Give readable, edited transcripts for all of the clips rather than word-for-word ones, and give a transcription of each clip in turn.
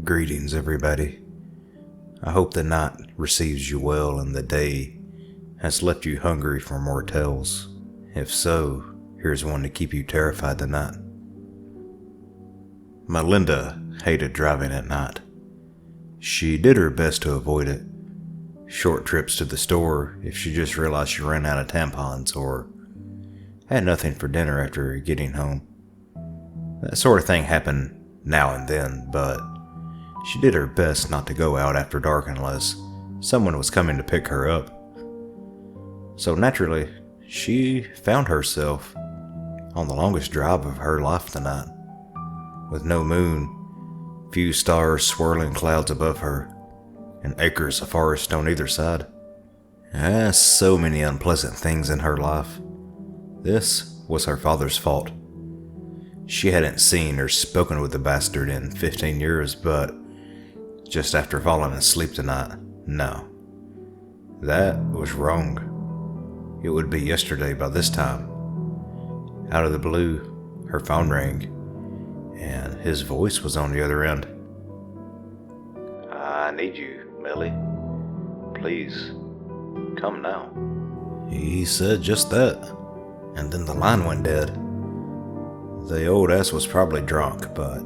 Greetings, everybody. I hope the night receives you well and the day has left you hungry for more tales. If so, here's one to keep you terrified tonight. Melinda hated driving at night. She did her best to avoid it. Short trips to the store if she just realized she ran out of tampons or had nothing for dinner after getting home. That sort of thing happened now and then, but she did her best not to go out after dark unless someone was coming to pick her up. So naturally, she found herself on the longest drive of her life tonight, with no moon, few stars, swirling clouds above her, and acres of forest on either side. So many unpleasant things in her life. This was her father's fault. She hadn't seen or spoken with the bastard in 15 years, but just after falling asleep tonight, no. That was wrong. It would be yesterday by this time. Out of the blue, her phone rang, and his voice was on the other end. "I need you, Millie. Please, come now." He said just that, and then the line went dead. The old ass was probably drunk, but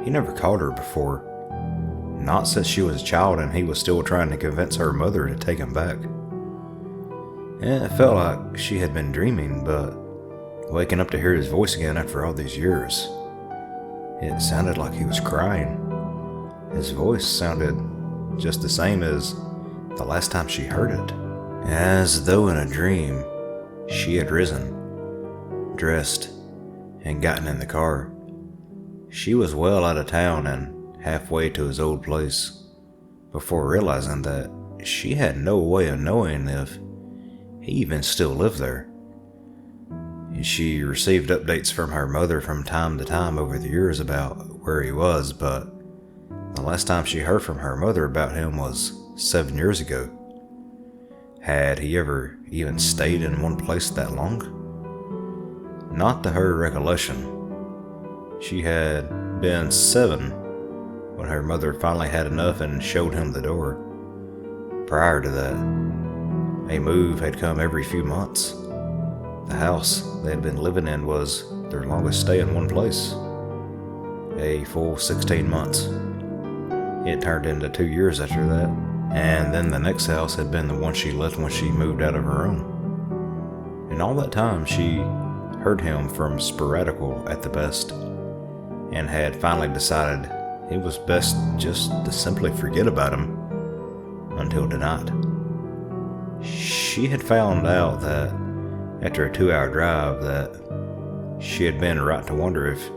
he never called her before. Not since she was a child and he was still trying to convince her mother to take him back. It felt like she had been dreaming, but waking up to hear his voice again after all these years, it sounded like he was crying. His voice sounded just the same as the last time she heard it. As though in a dream, she had risen, dressed, and gotten in the car. She was well out of town and halfway to his old place before realizing that she had no way of knowing if he even still lived there. She received updates from her mother from time to time over the years about where he was, but the last time she heard from her mother about him was 7 years ago. Had he ever even stayed in one place that long? Not to her recollection. She had been 7 when her mother finally had enough and showed him the door. Prior to that, a move had come every few months. The house they had been living in was their longest stay in one place. A full 16 months. It turned into 2 years after that, and then the next house had been the one she left when she moved out of her own. In all that time, she heard him from sporadical at the best, and had finally decided it was best just to simply forget about him until tonight. She had found out that after a 2-hour drive that she had been right to wonder if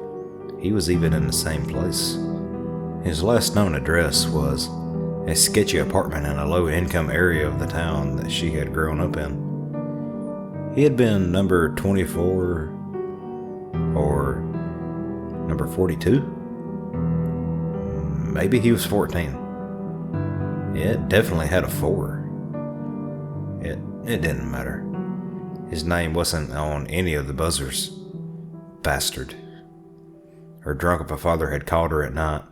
he was even in the same place. His last known address was a sketchy apartment in a low-income area of the town that she had grown up in. He had been number 24 or number 42? Maybe he was 14. It definitely had a 4. It didn't matter. His name wasn't on any of the buzzers. Bastard. Her drunk of a father had called her at night,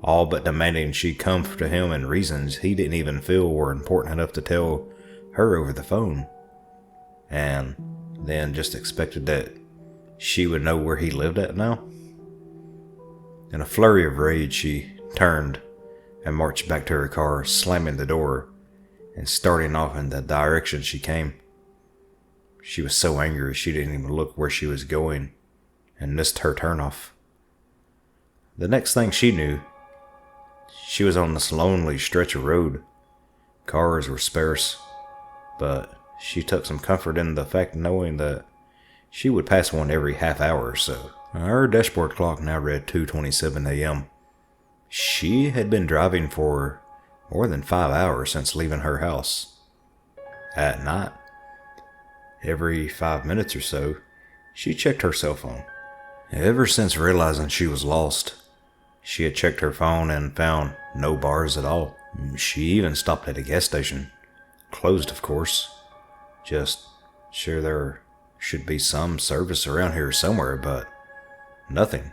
all but demanding she come to him in reasons he didn't even feel were important enough to tell her over the phone. And then just expected that she would know where he lived at now. In a flurry of rage, she turned and marched back to her car, slamming the door and starting off in the direction she came. She was so angry she didn't even look where she was going and missed her turnoff. The next thing she knew, she was on this lonely stretch of road. Cars were sparse, but she took some comfort in the fact knowing that she would pass one every half hour or so. Her dashboard clock now read 2:27 a.m. She had been driving for more than 5 hours since leaving her house. At night, every 5 minutes or so, she checked her cell phone. Ever since realizing she was lost, she had checked her phone and found no bars at all. She even stopped at a gas station. Closed, of course. Just sure there should be some service around here somewhere, but nothing.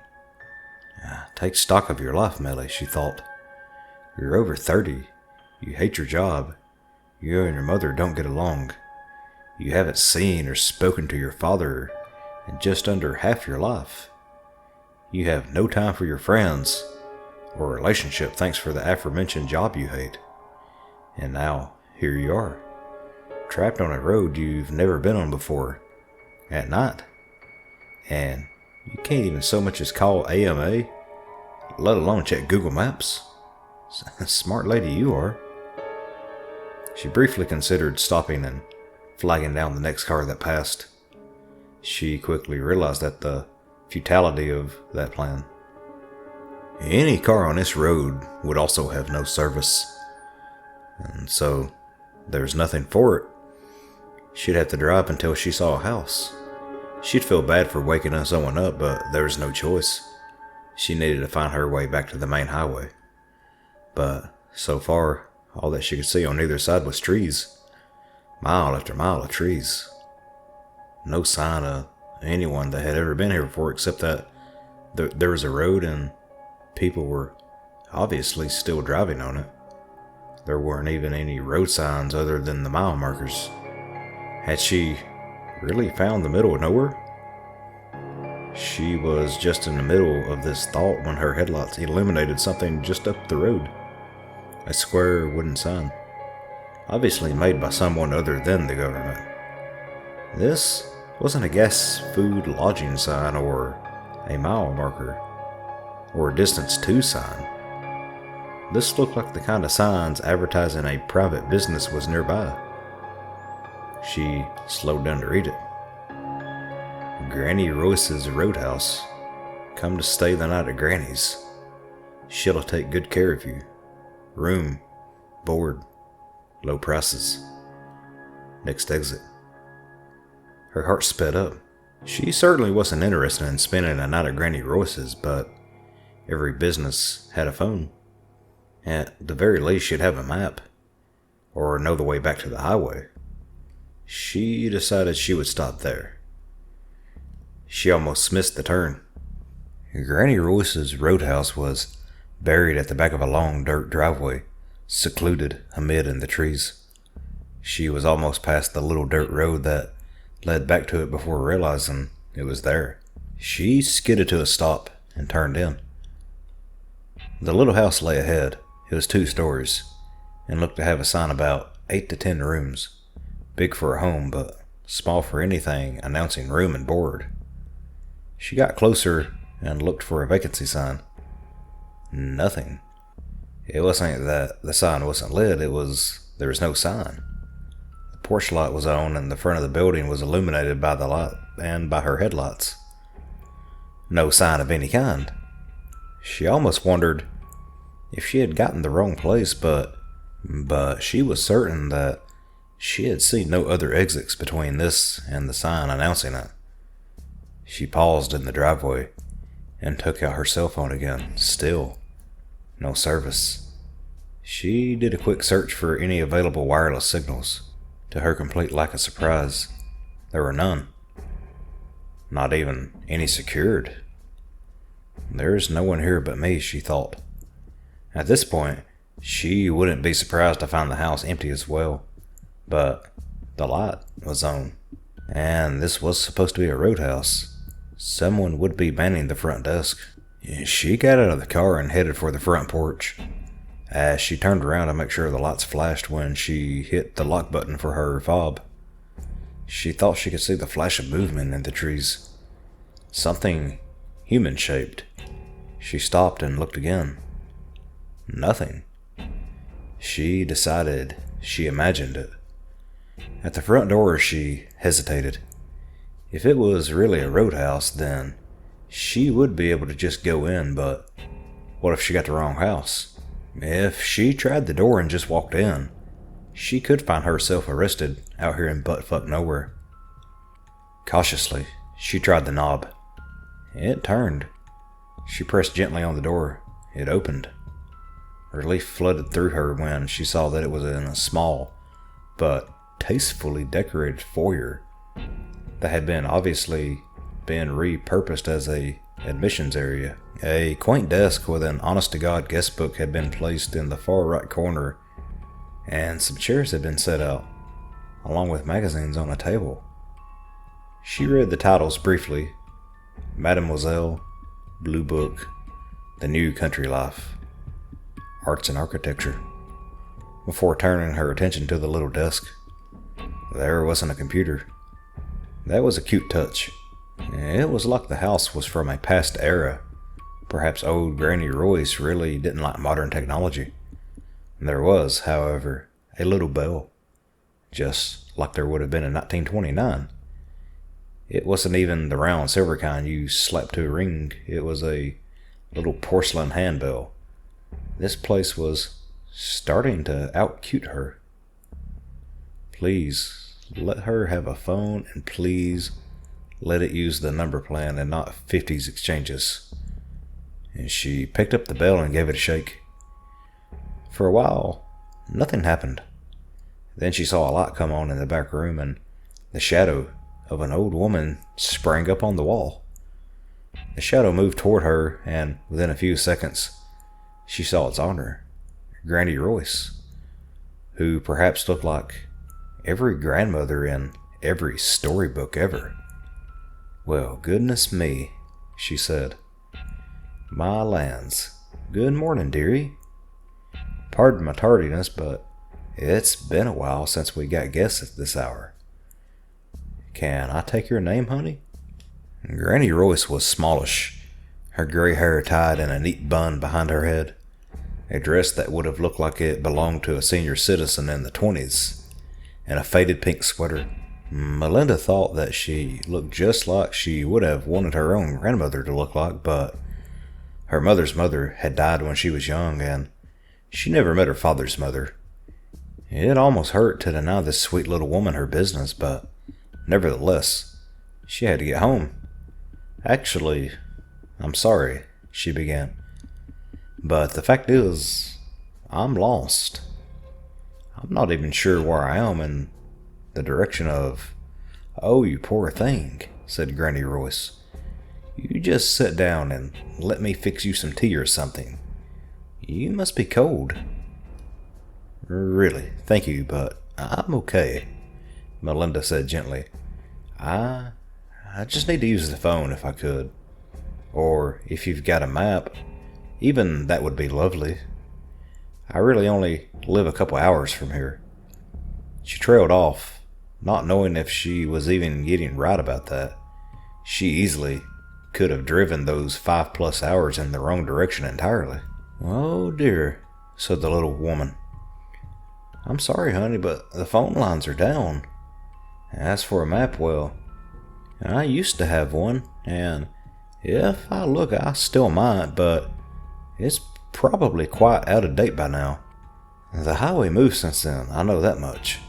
Take stock of your life, Melly, she thought. You're over 30. You hate your job. You and your mother don't get along. You haven't seen or spoken to your father in just under half your life. You have no time for your friends or relationship thanks for the aforementioned job you hate. And now, here you are, trapped on a road you've never been on before, at night. And you can't even so much as call AMA, let alone check Google Maps. Smart lady you are. She briefly considered stopping and flagging down the next car that passed. She quickly realized that the futility of that plan. Any car on this road would also have no service, and so there's nothing for it. She'd have to drive until she saw a house. She'd feel bad for waking someone up, but there was no choice. She needed to find her way back to the main highway. But so far, all that she could see on either side was trees. Mile after mile of trees. No sign of anyone that had ever been here before, except that there was a road and people were obviously still driving on it. There weren't even any road signs other than the mile markers. Had she really found the middle of nowhere? She was just in the middle of this thought when her headlights illuminated something just up the road. A square wooden sign, obviously made by someone other than the government. This wasn't a gas, food, lodging sign or a mile marker or a distance to sign. This looked like the kind of signs advertising a private business was nearby. She slowed down to read it. Granny Royce's Roadhouse. Come to stay the night at Granny's. She'll take good care of you. Room, board, low prices. Next exit. Her heart sped up. She certainly wasn't interested in spending a night at Granny Royce's, but every business had a phone. At the very least, she'd have a map, or know the way back to the highway. She decided she would stop there. She almost missed the turn. Granny Royce's Roadhouse was buried at the back of a long dirt driveway, secluded amid in the trees. She was almost past the little dirt road that led back to it before realizing it was there. She skidded to a stop and turned in. The little house lay ahead. It was 2 stories and looked to have a sign about 8 to 10 rooms. Big for a home, but small for anything announcing room and board. She got closer and looked for a vacancy sign. Nothing. It wasn't that the sign wasn't lit, there was no sign. The porch light was on and the front of the building was illuminated by the light and by her headlights. No sign of any kind. She almost wondered if she had gotten the wrong place, but she was certain that she had seen no other exits between this and the sign announcing it. She paused in the driveway and took out her cell phone again. Still, no service. She did a quick search for any available wireless signals. To her complete lack of surprise, there were none. Not even any secured. There's no one here but me, she thought. At this point, she wouldn't be surprised to find the house empty as well. But the light was on, and this was supposed to be a roadhouse. Someone would be manning the front desk. She got out of the car and headed for the front porch. As she turned around to make sure the lights flashed when she hit the lock button for her fob, she thought she could see the flash of movement in the trees. Something human-shaped. She stopped and looked again. Nothing. She decided she imagined it. At the front door, she hesitated. If it was really a roadhouse, then she would be able to just go in, but what if she got the wrong house? If she tried the door and just walked in, she could find herself arrested out here in buttfuck nowhere. Cautiously, she tried the knob. It turned. She pressed gently on the door. It opened. Relief flooded through her when she saw that it was in a small, but tastefully decorated foyer that had been obviously been repurposed as a admissions area. A quaint desk with an honest-to-God guest book had been placed in the far right corner, and some chairs had been set out, along with magazines on a table. She read the titles briefly: Mademoiselle, Blue Book, The New Country Life, Arts and Architecture, before turning her attention to the little desk. There wasn't a computer. That was a cute touch. It was like the house was from a past era. Perhaps old Granny Royce really didn't like modern technology. There was, however, a little bell, just like there would have been in 1929. It wasn't even the round silver kind you slap to a ring. It was a little porcelain handbell. This place was starting to out-cute her. Please let her have a phone, and please let it use the number plan and not 50s exchanges. And she picked up the bell and gave it a shake. For a while, nothing happened. Then she saw a light come on in the back room, and the shadow of an old woman sprang up on the wall. The shadow moved toward her, and within a few seconds, she saw its owner, Granny Royce, who perhaps looked like every grandmother in every storybook ever. "Well, goodness me," she said. "My lands. Good morning, dearie. Pardon my tardiness, but it's been a while since we got guests at this hour. Can I take your name, honey?" Granny Royce was smallish, her gray hair tied in a neat bun behind her head, a dress that would have looked like it belonged to a senior citizen in the 20s, and a faded pink sweater. Melinda thought that she looked just like she would have wanted her own grandmother to look like, but her mother's mother had died when she was young, and she never met her father's mother. It almost hurt to deny this sweet little woman her business, but nevertheless, she had to get home. "Actually, I'm sorry," she began, "but the fact is, I'm lost. I'm not even sure where I am in the direction of—" "Oh, you poor thing," said Granny Royce. "You just sit down and let me fix you some tea or something. You must be cold." "Really, thank you, but I'm okay," Melinda said gently. I just need to use the phone if I could. Or if you've got a map, even that would be lovely. I really only live a couple hours from here." She trailed off, not knowing if she was even getting right about that. She easily could have driven those 5+ hours in the wrong direction entirely. "Oh dear," said the little woman. "I'm sorry, honey, but the phone lines are down. As for a map, well, I used to have one, and if I look, I still might, but it's probably quite out of date by now. The highway moved since then, I know that much."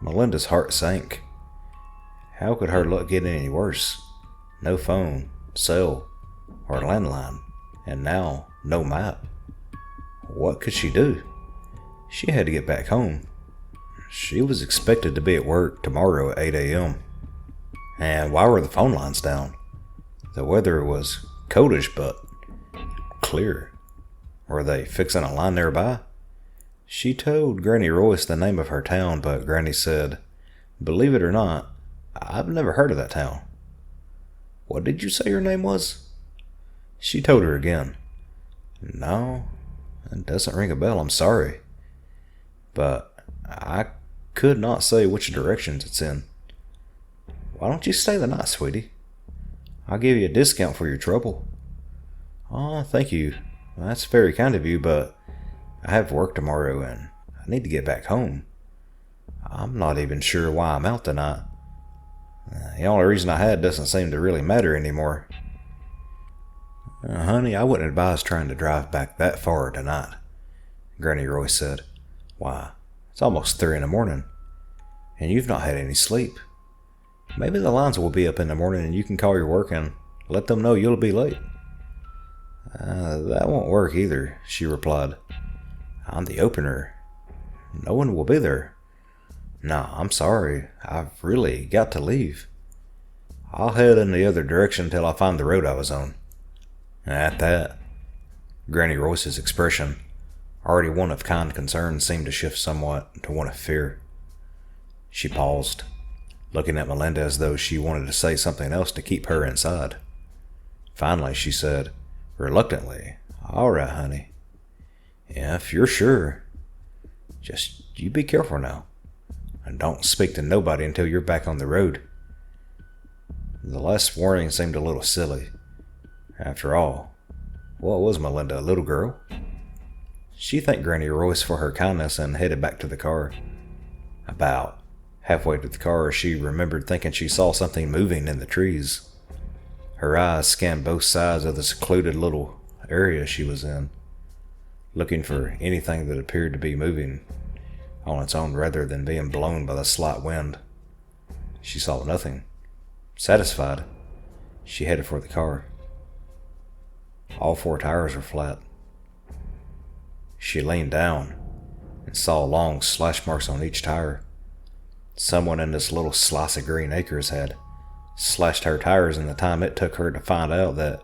Melinda's heart sank. How could her luck get any worse? No phone, cell, or landline, and now no map. What could she do? She had to get back home. She was expected to be at work tomorrow at 8 a.m. And why were the phone lines down? The weather was coldish but clear. Were they fixing a line nearby? She told Granny Royce the name of her town, but Granny said, "Believe it or not, I've never heard of that town." "What did you say your name was?" She told her again. "No, it doesn't ring a bell, I'm sorry. But I could not say which directions it's in." "Why don't you stay the night, sweetie? I'll give you a discount for your trouble." "Oh, thank you. That's very kind of you, but I have work tomorrow and I need to get back home. I'm not even sure why I'm out tonight. The only reason I had doesn't seem to really matter anymore." Honey, I wouldn't advise trying to drive back that far tonight," Granny Royce said. "Why, it's almost 3 in the morning, and you've not had any sleep. Maybe the lines will be up in the morning and you can call your work and let them know you'll be late." That won't work either," she replied. "I'm the opener. No one will be there. No, I'm sorry. I've really got to leave." I'll head in the other direction till I find the road I was on." At that, Granny Royce's expression, already one of kind concern, seemed to shift somewhat to one of fear. She paused, looking at Melinda as though she wanted to say something else to keep her inside. Finally, she said, reluctantly, "All right, honey. Yeah, if you're sure. Just you be careful now, and don't speak to nobody until you're back on the road." The last warning seemed a little silly. After all, what was Melinda, a little girl? She thanked Granny Royce for her kindness and headed back to the car. About halfway to the car, she remembered thinking she saw something moving in the trees. Her eyes scanned both sides of the secluded little area she was in, looking for anything that appeared to be moving on its own rather than being blown by the slight wind. She saw nothing. Satisfied, she headed for the car. All 4 tires were flat. She leaned down and saw long slash marks on each tire. Someone in this little slice of green acres had slashed her tires in the time it took her to find out that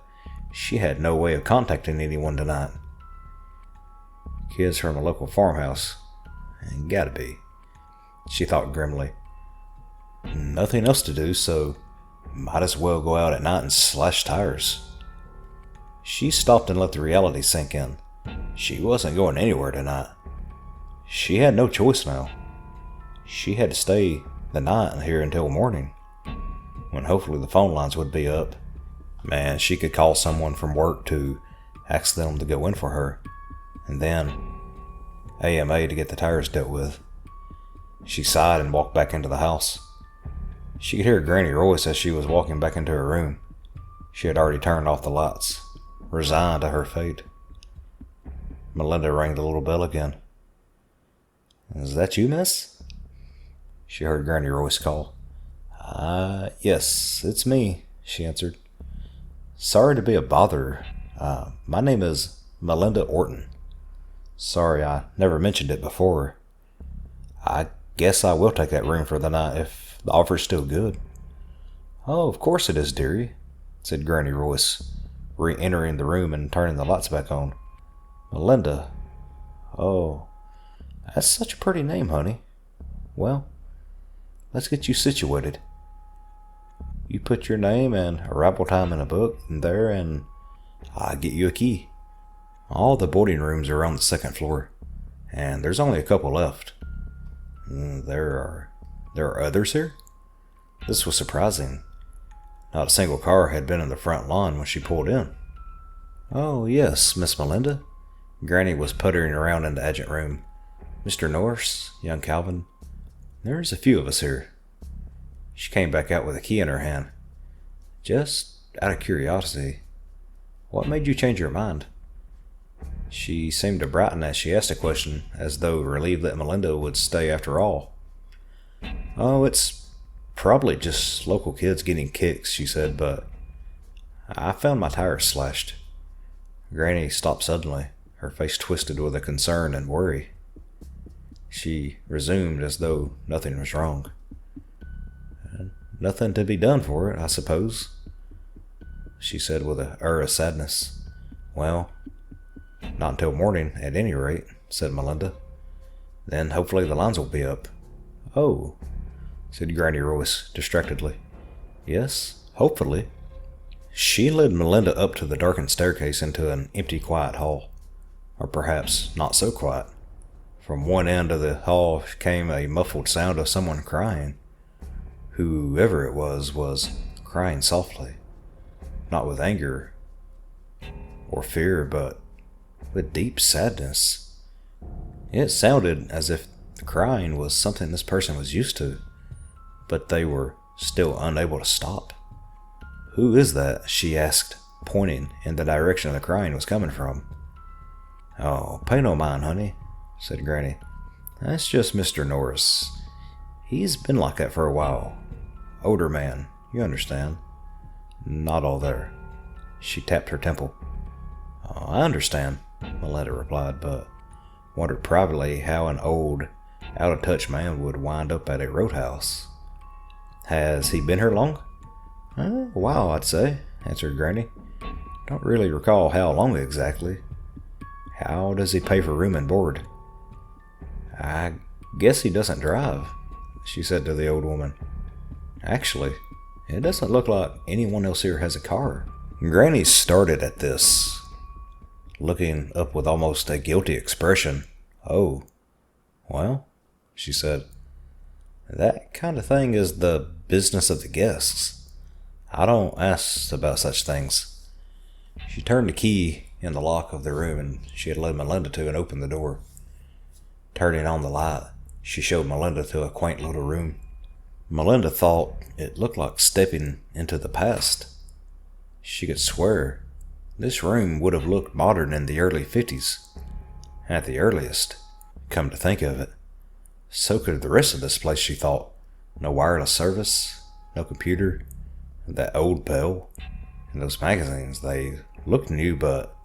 she had no way of contacting anyone tonight. Kids from a local farmhouse. Gotta be, she thought grimly. Nothing else to do, so might as well go out at night and slash tires. She stopped and let the reality sink in. She wasn't going anywhere tonight. She had no choice now. She had to stay the night here until morning, when hopefully the phone lines would be up. Man, she could call someone from work to ask them to go in for her, and then AMA to get the tires dealt with. She sighed and walked back into the house. She could hear Granny Royce as she was walking back into her room. She had already turned off the lights, resigned to her fate. Melinda rang the little bell again. "Is that you, miss?" she heard Granny Royce call. Yes, it's me," she answered. "Sorry to be a bother. My name is Melinda Orton. Sorry I never mentioned it before. I guess I will take that room for the night if the offer's still good." "Oh, of course it is, dearie," said Granny Royce, re-entering the room and turning the lights back on. "Melinda. Oh, that's such a pretty name, honey. Well, let's get you situated. You put your name and arrival time in a book in there, and I'll get you a key. All the boarding rooms are on the 2nd floor, and there's only a couple left." There are others here?" This was surprising. Not a single car had been in the front lawn when she pulled in. "Oh, yes, Miss Melinda." Granny was puttering around in the adjunct room. "Mr. Norris, young Calvin. There's a few of us here." She came back out with a key in her hand. "Just out of curiosity, what made you change your mind?" She seemed to brighten as she asked a question, as though relieved that Melinda would stay after all. "Oh, it's probably just local kids getting kicks," she said, "but I found my tires slashed." Granny stopped suddenly, her face twisted with a concern and worry. She resumed as though nothing was wrong. "Nothing to be done for it, I suppose," she said with an air of sadness. "Well, not until morning, at any rate," said Melinda. "Then hopefully the lines will be up." "Oh," said Granny Royce distractedly. "Yes, hopefully." She led Melinda up to the darkened staircase into an empty, quiet hall. Or perhaps not so quiet. From one end of the hall came a muffled sound of someone crying. Whoever it was crying softly. Not with anger or fear, but with deep sadness. It sounded as if the crying was something this person was used to, but they were still unable to stop. "Who is that?" she asked, pointing in the direction the crying was coming from. "Oh, pay no mind, honey," said Granny. "That's just Mr. Norris. He's been like that for a while. Older man, you understand. Not all there." She tapped her temple. "Oh, I understand," Melinda replied, but wondered privately how an old, out-of-touch man would wind up at a roadhouse. "Has he been here long?" A while, I'd say, answered Granny. Don't really recall how long exactly. How does he pay for room and board? I guess he doesn't drive, she said to the old woman. Actually, it doesn't look like anyone else here has a car. Granny started at this, looking up with almost a guilty expression. Oh, well, she said, that kind of thing is the business of the guests. I don't ask about such things. She turned the key in the lock of the room and she had led Melinda to and opened the door. Turning on the light, she showed Melinda to a quaint little room. Melinda thought it looked like stepping into the past. She could swear this room would have looked modern in the early 50s. At the earliest, come to think of it. So could the rest of this place, she thought. No wireless service, no computer, that old bell, and those magazines, they looked new, but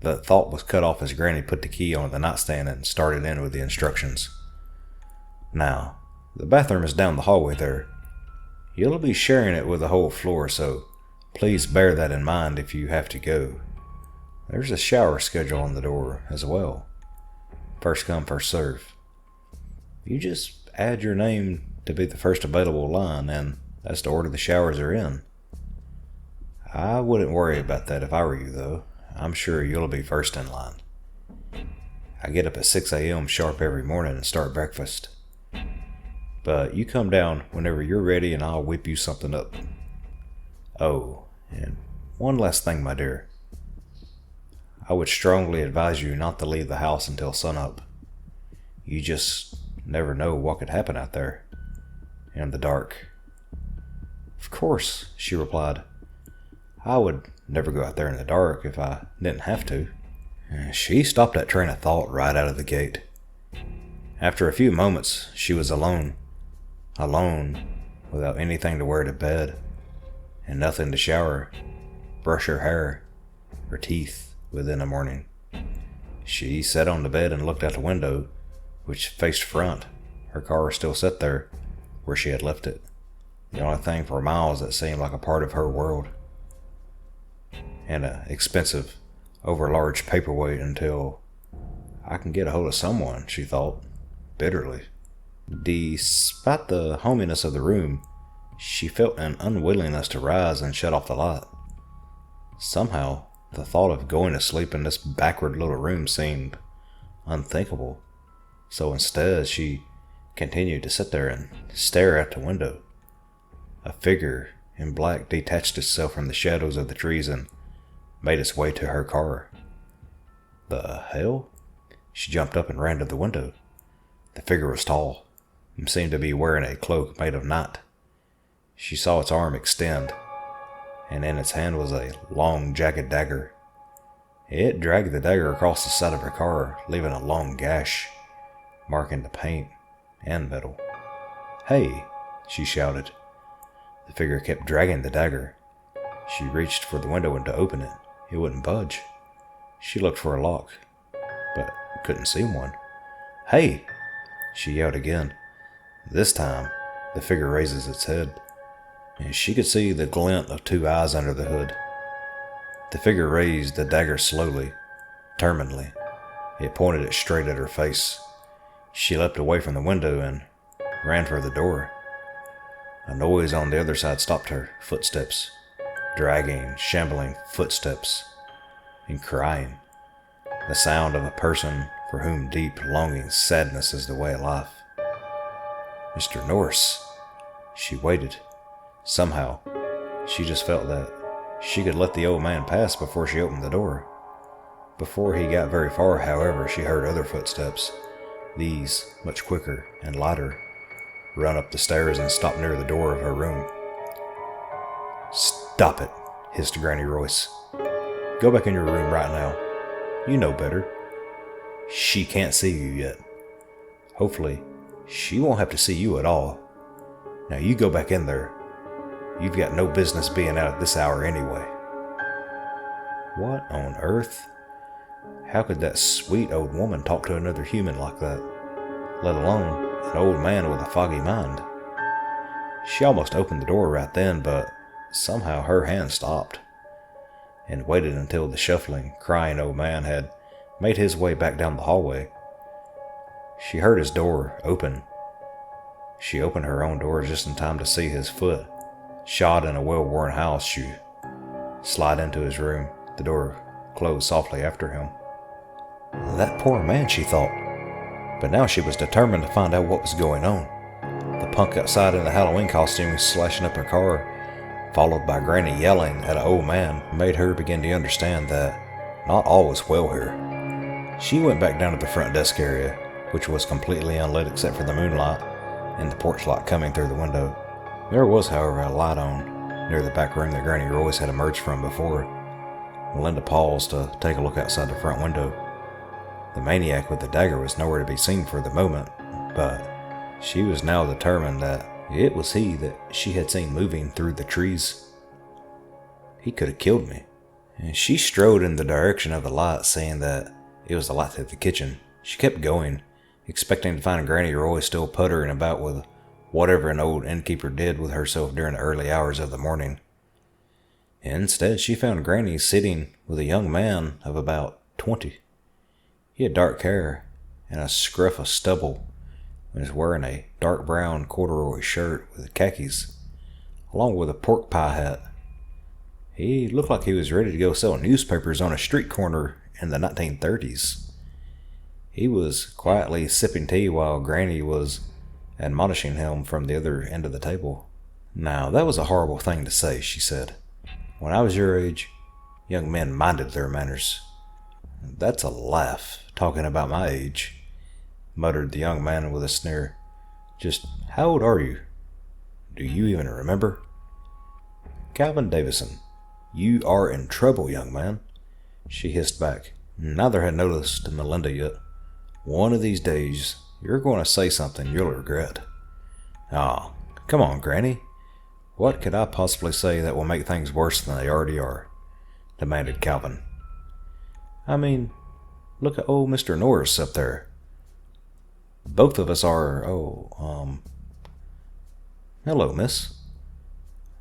that thought was cut off as Granny put the key on the nightstand and started in with the instructions. Now, the bathroom is down the hallway there. You'll be sharing it with the whole floor, so please bear that in mind if you have to go. There's a shower schedule on the door as well. First come, first serve. You just add your name to be the first available line, and that's the order the showers are in. I wouldn't worry about that if I were you, though. I'm sure you'll be first in line. I get up at 6 a.m. sharp every morning and start breakfast. But you come down whenever you're ready and I'll whip you something up. Oh, and one last thing, my dear. I would strongly advise you not to leave the house until sunup. You just never know what could happen out there in the dark. Of course, she replied. I would never go out there in the dark if I didn't have to. She stopped that train of thought right out of the gate. After a few moments, she was alone. Alone, without anything to wear to bed, and nothing to shower, brush her hair, her teeth with in the morning. She sat on the bed and looked out the window, which faced front. Her car still sat there, where she had left it. The only thing for miles that seemed like a part of her world. And an expensive, overlarge paperweight until I can get a hold of someone, she thought, bitterly. Despite the hominess of the room, she felt an unwillingness to rise and shut off the light. Somehow, the thought of going to sleep in this backward little room seemed unthinkable. So instead, she continued to sit there and stare out the window. A figure in black detached itself from the shadows of the trees and made its way to her car. The hell? She jumped up and ran to the window. The figure was tall and seemed to be wearing a cloak made of night. She saw its arm extend, and in its hand was a long, jagged dagger. It dragged the dagger across the side of her car, leaving a long gash, marking the paint and metal. Hey, she shouted. The figure kept dragging the dagger. She reached for the window and to open it. It wouldn't budge. She looked for a lock, but couldn't see one. Hey, she yelled again. This time, the figure raises its head, and she could see the glint of two eyes under the hood. The figure raised the dagger slowly, determinedly. It pointed it straight at her face. She leapt away from the window and ran for the door. A noise on the other side stopped her. Footsteps. Dragging, shambling footsteps. And crying. The sound of a person for whom deep, longing sadness is the way of life. Mr. Norris. She waited. Somehow, she just felt that she could let the old man pass before she opened the door. Before he got very far, however, she heard other footsteps. These, much quicker and lighter, run up the stairs and stop near the door of her room. Stop it, hissed Granny Royce. Go back in your room right now. You know better. She can't see you yet. Hopefully, she won't have to see you at all. Now you go back in there. You've got no business being out at this hour anyway. What on earth? How could that sweet old woman talk to another human like that? Let alone an old man with a foggy mind. She almost opened the door right then, but somehow her hand stopped and waited until the shuffling, crying old man had made his way back down the hallway. She heard his door open. She opened her own door just in time to see his foot, shod in a well-worn house shoe, slide into his room. The door closed softly after him. That poor man, she thought. But now she was determined to find out what was going on. The punk outside in the Halloween costume slashing up her car, followed by Granny yelling at an old man, made her begin to understand that not all was well here. She went back down to the front desk area, which was completely unlit except for the moonlight and the porch light coming through the window. There was, however, a light on near the back room that Granny Royce had emerged from before. Melinda paused to take a look outside the front window. The maniac with the dagger was nowhere to be seen for the moment, but she was now determined that it was he that she had seen moving through the trees. He could have killed me. And she strode in the direction of the light, saying that it was the light to the kitchen. She kept going, expecting to find Granny Royce still puttering about with whatever an old innkeeper did with herself during the early hours of the morning. Instead, she found Granny sitting with a young man of about 20. He had dark hair and a scruff of stubble and was wearing a dark brown corduroy shirt with khakis, along with a pork pie hat. He looked like he was ready to go sell newspapers on a street corner in the 1930s. He was quietly sipping tea while Granny was admonishing him from the other end of the table. Now, that was a horrible thing to say, she said. When I was your age, young men minded their manners. That's a laugh, talking about my age, muttered the young man with a sneer. Just how old are you? Do you even remember? Calvin Davison, you are in trouble, young man, she hissed back. Neither had noticed Melinda yet. One of these days, you're going to say something you'll regret. Ah, come on, Granny. What could I possibly say that will make things worse than they already are? Demanded Calvin. I mean, look at old Mr. Norris up there. Both of us are, hello, miss.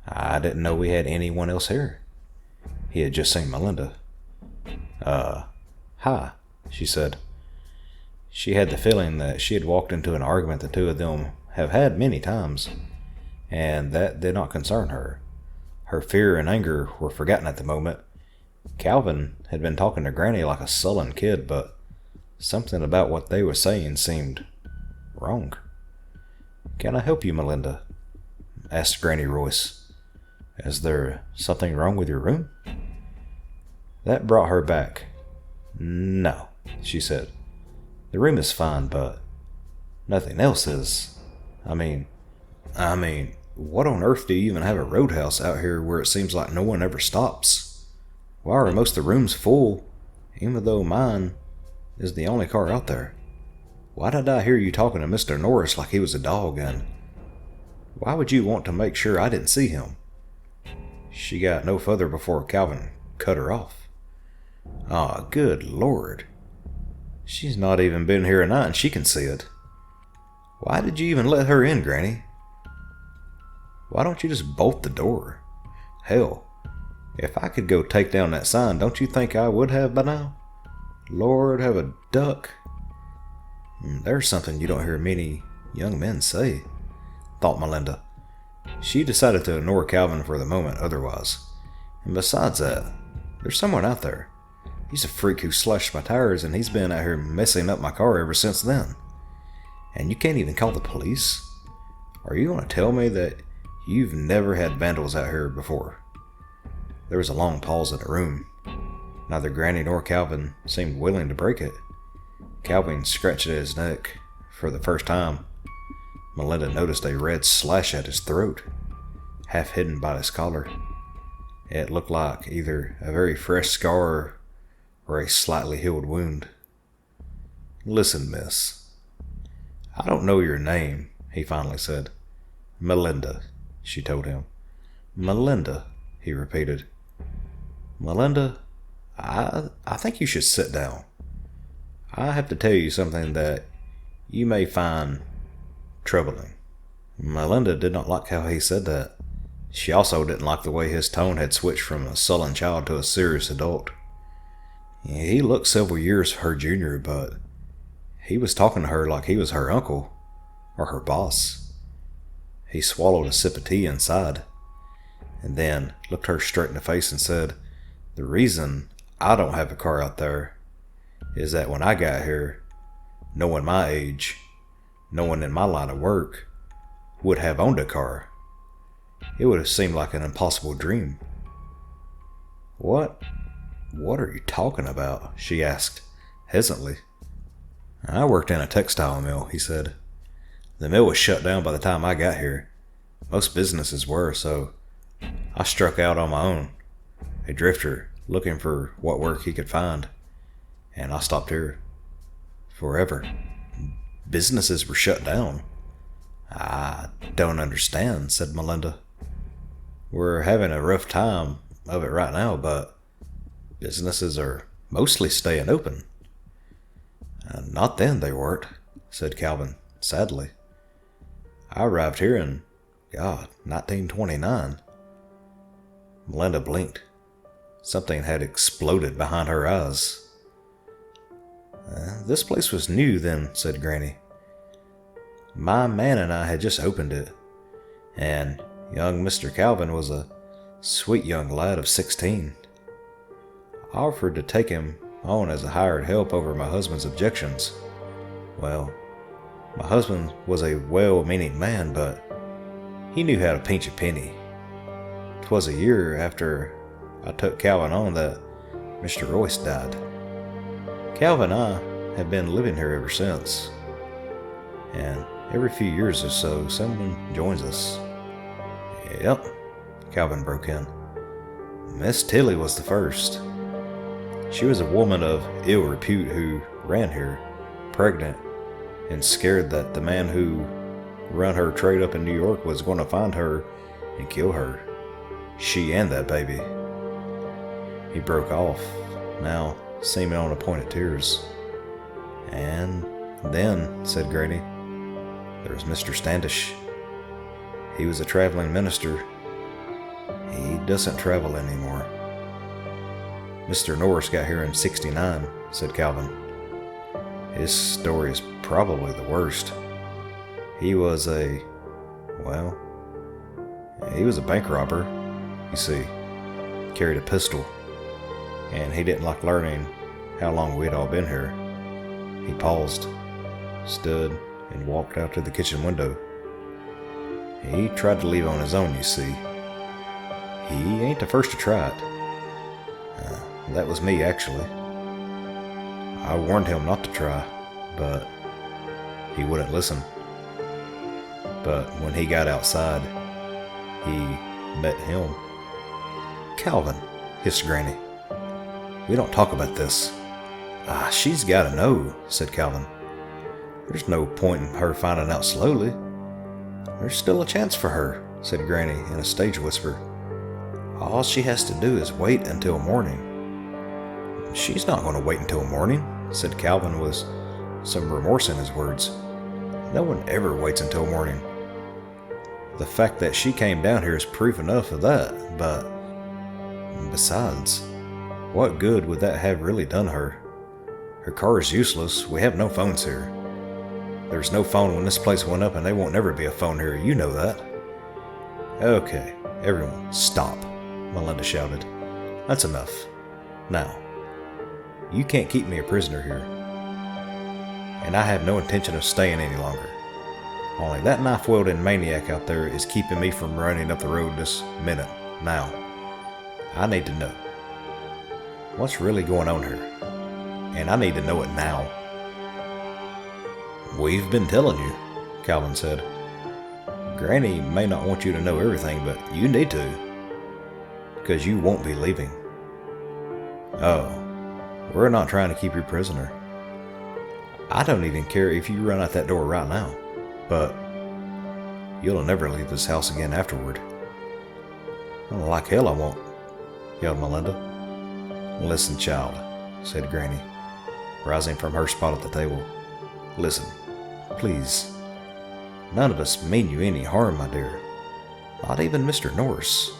I didn't know we had anyone else here. He had just seen Melinda. Hi, she said. She had the feeling that she had walked into an argument the two of them have had many times, and that did not concern her. Her fear and anger were forgotten at the moment. Calvin had been talking to Granny like a sullen kid, but something about what they were saying seemed wrong. Can I help you, Melinda? Asked Granny Royce. Is there something wrong with your room? That brought her back. No, she said. The room is fine, but nothing else is. I mean, what on earth do you even have a roadhouse out here where it seems like no one ever stops? Why are most of the rooms full, even though mine is the only car out there? Why did I hear you talking to Mr. Norris like he was a dog, and why would you want to make sure I didn't see him? She got no further before Calvin cut her off. Ah, good Lord. She's not even been here a night and she can see it. Why did you even let her in, Granny? Why don't you just bolt the door? Hell, if I could go take down that sign, don't you think I would have by now? Lord, have a duck. There's something you don't hear many young men say, thought Melinda. She decided to ignore Calvin for the moment otherwise. And besides that, there's someone out there. He's a freak who slashed my tires, and he's been out here messing up my car ever since then. And you can't even call the police? Are you going to tell me that you've never had vandals out here before? There was a long pause in the room. Neither Granny nor Calvin seemed willing to break it. Calvin scratched at his neck for the first time. Melinda noticed a red slash at his throat, half hidden by his collar. It looked like either a very fresh scar or a slightly healed wound. Listen, miss. I don't know your name, he finally said. Melinda, she told him. Melinda, he repeated. Melinda, I think you should sit down. I have to tell you something that you may find troubling. Melinda did not like how he said that. She also didn't like the way his tone had switched from a sullen child to a serious adult. He looked several years her junior, but he was talking to her like he was her uncle, or her boss. He swallowed a sip of tea and sighed, and then looked her straight in the face and said, "The reason I don't have a car out there is that when I got here, no one my age, no one in my line of work, would have owned a car. It would have seemed like an impossible dream." What are you talking about?" she asked, hesitantly. "I worked in a textile mill," he said. "The mill was shut down by the time I got here. Most businesses were, so I struck out on my own, a drifter looking for what work he could find, and I stopped here. Forever. Businesses were shut down." "I don't understand," said Melinda. "We're having a rough time of it right now, but businesses are mostly staying open." "Not then, they weren't," said Calvin, sadly. "I arrived here in, 1929. Melinda blinked. Something had exploded behind her eyes. "This place was new then," said Granny. "My man and I had just opened it, and young Mr. Calvin was a sweet young lad of 16. I offered to take him on as a hired help over my husband's objections. Well, my husband was a well-meaning man, but he knew how to pinch a penny. 'Twas a year after I took Calvin on that Mr. Royce died. Calvin and I have been living here ever since, and every few years or so, someone joins us." "Yep," Calvin broke in. "Miss Tilly was the first. She was a woman of ill repute who ran here, pregnant, and scared that the man who run her trade up in New York was going to find her and kill her. She and that baby." He broke off, now seeming on the point of tears. "And then," said Granny, "there was Mr. Standish. He was a traveling minister. He doesn't travel anymore." "Mr. Norris got here in '69, said Calvin. "His story is probably the worst. He was a bank robber, you see. Carried a pistol, and he didn't like learning how long we'd all been here. He paused, stood, and walked out to the kitchen window. He tried to leave on his own, you see. He ain't the first to try it. That was me, actually. I warned him not to try, but he wouldn't listen. But when he got outside, he met him." "Calvin," hissed Granny, "we don't talk about this." She's gotta know," said Calvin. "There's no point in her finding out slowly." "There's still a chance for her," said Granny in a stage whisper. "All she has to do is wait until morning." "She's not going to wait until morning," said Calvin with some remorse in his words. "No one ever waits until morning. The fact that she came down here is proof enough of that, but besides, what good would that have really done her? Her car is useless. We have no phones here. There was no phone when this place went up, and there won't ever be a phone here. You know that." "Okay, everyone, stop," Melinda shouted. "That's enough. Now, you can't keep me a prisoner here, and I have no intention of staying any longer. Only that knife-wielding maniac out there is keeping me from running up the road this minute. Now, I need to know what's really going on here, and I need to know it now." "We've been telling you," Calvin said. "Granny may not want you to know everything, but you need to, because you won't be leaving." "Oh, we're not trying to keep you prisoner. I don't even care if you run out that door right now, but you'll never leave this house again afterward." "Oh, like hell I won't," yelled Melinda. "Listen, child," said Granny, rising from her spot at the table. "Listen, please. None of us mean you any harm, my dear. Not even Mr. Norris.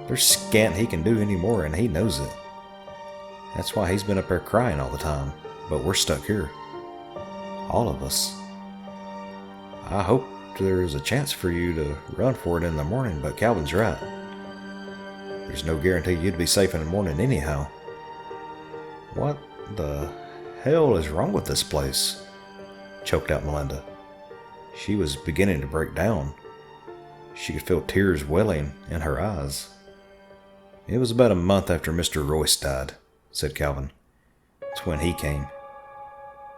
There's scant he can do anymore, and he knows it. That's why he's been up there crying all the time, but we're stuck here. All of us. I hope there's a chance for you to run for it in the morning, but Calvin's right. There's no guarantee you'd be safe in the morning anyhow. What the hell is wrong with this place? Choked out Melinda. She was beginning to break down. She could feel tears welling in her eyes. It was about a month after Mr. Royce died, said Calvin. It's when he came.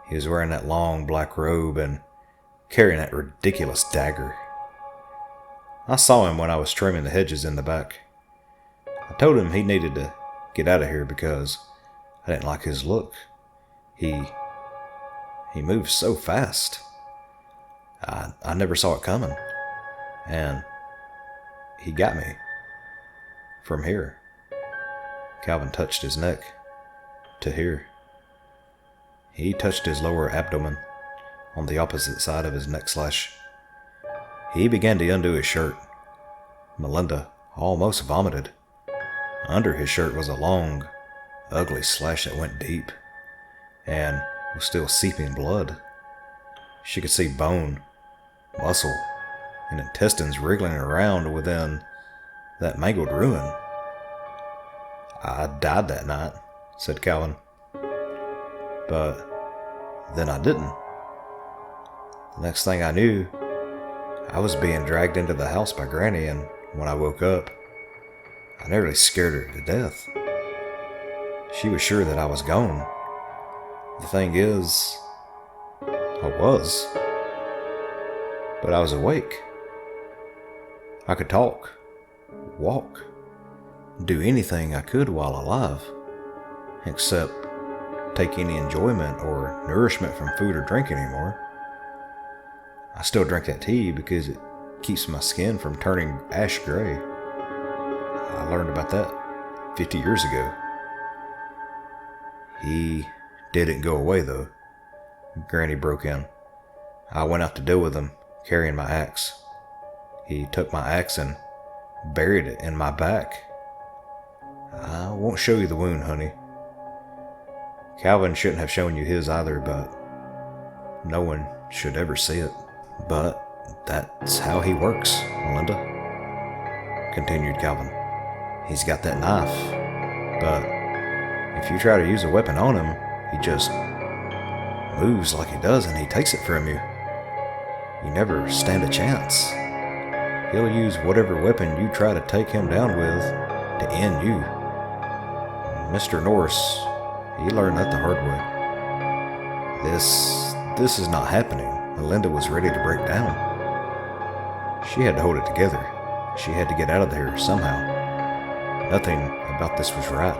He was wearing that long black robe and carrying that ridiculous dagger. I saw him when I was trimming the hedges in the back. I told him he needed to get out of here because I didn't like his look. He moved so fast. I never saw it coming. And he got me. From here. Calvin touched his neck. To here. He touched his lower abdomen on the opposite side of his neck slash. He began to undo his shirt. Melinda almost vomited. Under his shirt was a long, ugly slash that went deep and was still seeping blood. She could see bone, muscle, and intestines wriggling around within that mangled ruin. I died that night, said Calvin. But then I didn't. The next thing I knew, I was being dragged into the house by Granny, and when I woke up, I nearly scared her to death. She was sure that I was gone. The thing is, I was. But I was awake. I could talk, walk, do anything I could while alive, except take any enjoyment or nourishment from food or drink anymore. I still drink that tea because it keeps my skin from turning ash gray. I learned about that 50 years ago. He didn't go away though. Granny broke in. I went out to deal with him, carrying my axe. He took my axe and buried it in my back. I won't show you the wound, honey. Calvin shouldn't have shown you his either, but no one should ever see it. But that's how he works, Melinda, continued Calvin. He's got that knife, but if you try to use a weapon on him, he just moves like he does and he takes it from you. You never stand a chance. He'll use whatever weapon you try to take him down with to end you. Mr. Norris, he learned that the hard way. This is not happening. Melinda was ready to break down. She had to hold it together. She had to get out of there somehow. Nothing about this was right.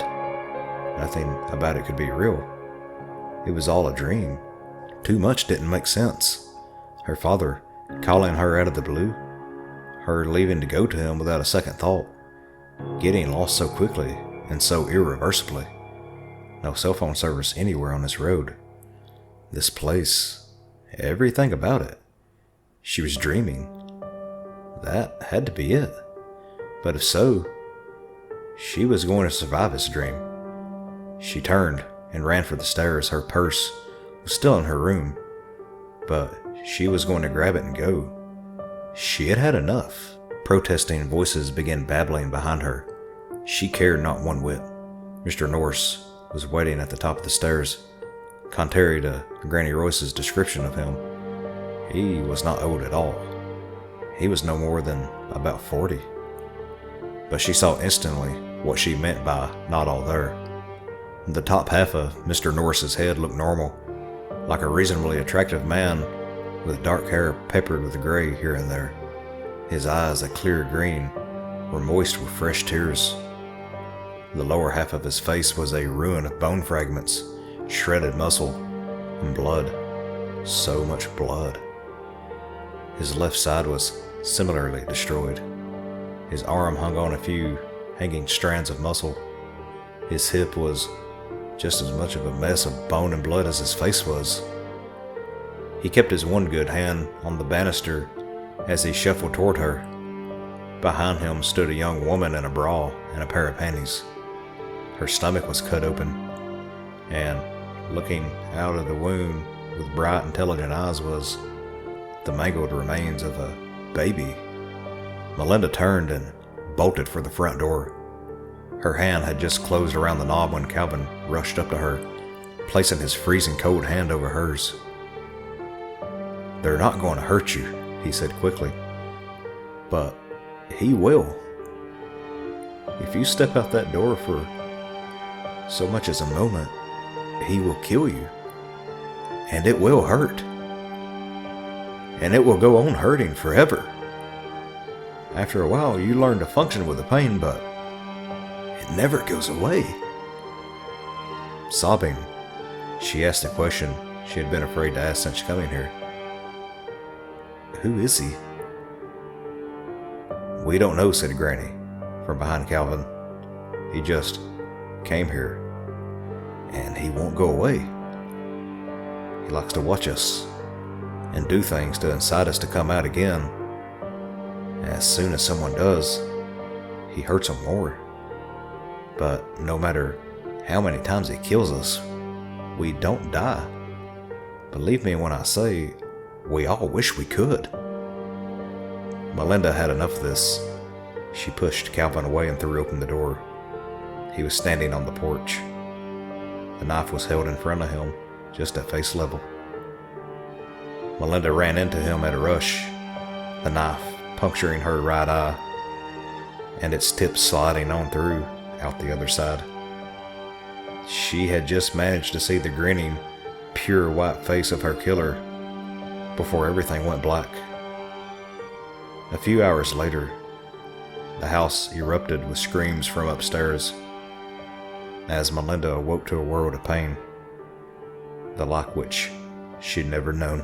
Nothing about it could be real. It was all a dream. Too much didn't make sense. Her father calling her out of the blue, her leaving to go to him without a second thought, getting lost so quickly and so irreversibly. No cell phone service anywhere on this road. This place, everything about it. She was dreaming. That had to be it. But if so, she was going to survive this dream. She turned and ran for the stairs. Her purse was still in her room, but she was going to grab it and go. She had had enough. Protesting voices began babbling behind her. She cared not one whit. Mr. Norris was waiting at the top of the stairs. Contrary to Granny Royce's description of him, he was not old at all. He was no more than about 40. But she saw instantly what she meant by not all there. The top half of Mr. Norris's head looked normal, like a reasonably attractive man with dark hair peppered with gray here and there. His eyes, a clear green, were moist with fresh tears. The lower half of his face was a ruin of bone fragments, shredded muscle, and blood. So much blood. His left side was similarly destroyed. His arm hung on a few hanging strands of muscle. His hip was just as much of a mess of bone and blood as his face was. He kept his one good hand on the banister as he shuffled toward her. Behind him stood a young woman in a bra and a pair of panties. Her stomach was cut open, and looking out of the wound with bright, intelligent eyes was the mangled remains of a baby. Melinda turned and bolted for the front door. Her hand had just closed around the knob when Calvin rushed up to her, placing his freezing cold hand over hers. "They're not going to hurt you," he said quickly. "But he will. If you step out that door for so much as a moment, he will kill you. And it will hurt. And it will go on hurting forever. After a while, you learn to function with the pain, but it never goes away." Sobbing, she asked a question she had been afraid to ask since coming here. "Who is he?" "We don't know," said Granny from behind Calvin. "He just came here, and he won't go away. He likes to watch us and do things to incite us to come out again. As soon as someone does, he hurts them more. But no matter how many times he kills us, we don't die. Believe me when I say, we all wish we could." Melinda had enough of this. She pushed Calvin away and threw open the door. He was standing on the porch. The knife was held in front of him, just at face level. Melinda ran into him at a rush, the knife puncturing her right eye, and its tip sliding on through, out the other side. She had just managed to see the grinning, pure white face of her killer before everything went black. A few hours later, the house erupted with screams from upstairs as Melinda awoke to a world of pain, the like which she'd never known.